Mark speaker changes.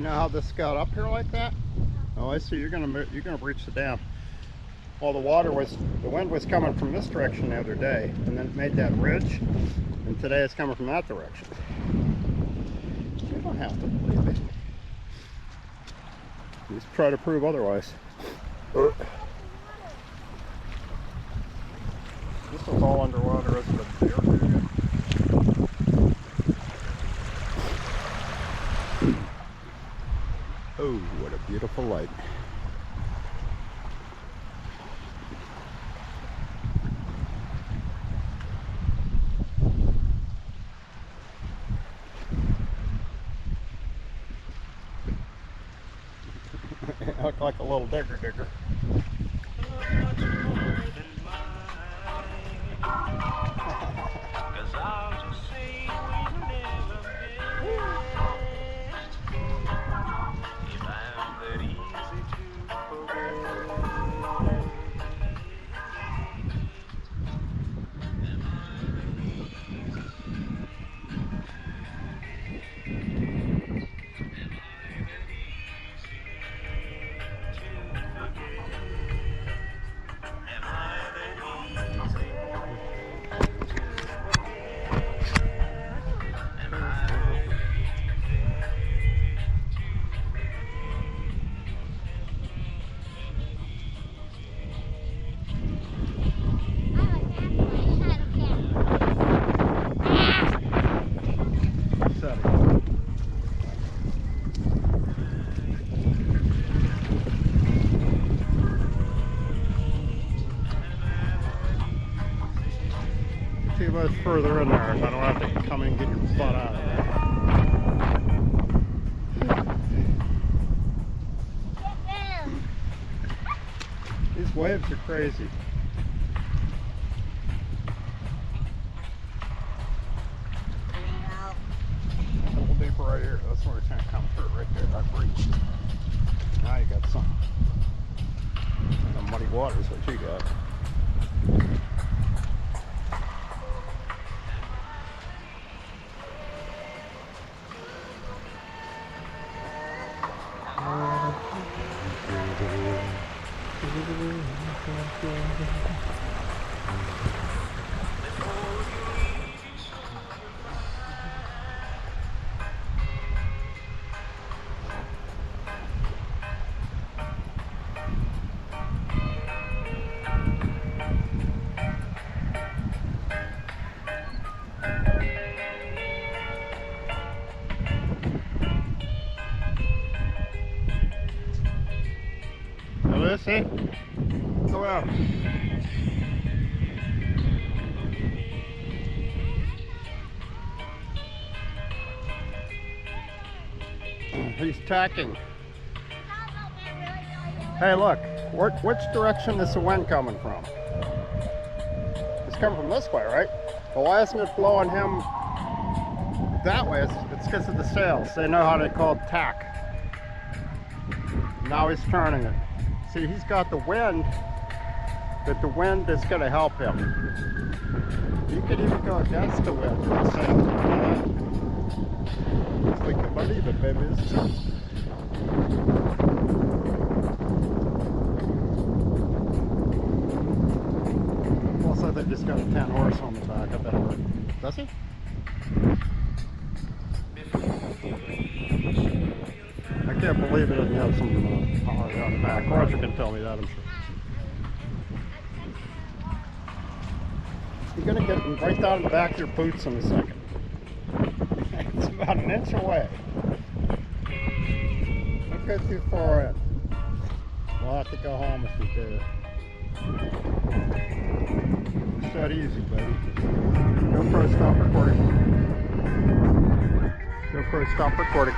Speaker 1: know how this got up here like that? Oh, I see. You're gonna breach the dam. Well, the wind was coming from this direction the other day, and then it made that ridge, and today it's coming from that direction. You don't have to believe it. Just try to prove otherwise. This was all underwater as of the area. Oh, what a beautiful light. Look like a little digger. Too much further in there if I don't have to come in and get your butt out of there. These waves are crazy. A little deeper right here. That's where it's going to come through right there. I breached. Now you got something. The muddy water is what you got. See? Go out. He's tacking. Hey, look. Which direction is the wind coming from? It's coming from this way, right? Well, why isn't it blowing him that way? It's because of the sails. They know how they call it tack. Now he's turning it. See, he's got the wind, but the wind is going to help him. You could even go against the wind with the sail. We can believe it, baby. It's true. Also, they just got a 10 horse on the back. I bet it works. Does he? I can't believe it doesn't have some power on the back. Roger can tell me that, I'm sure. You're going to get right down the back of your boots in a second. It's about an inch away. Don't go too far in. We'll have to go home if we do. It's that easy, baby. GoPro, stop recording. GoPro, stop recording.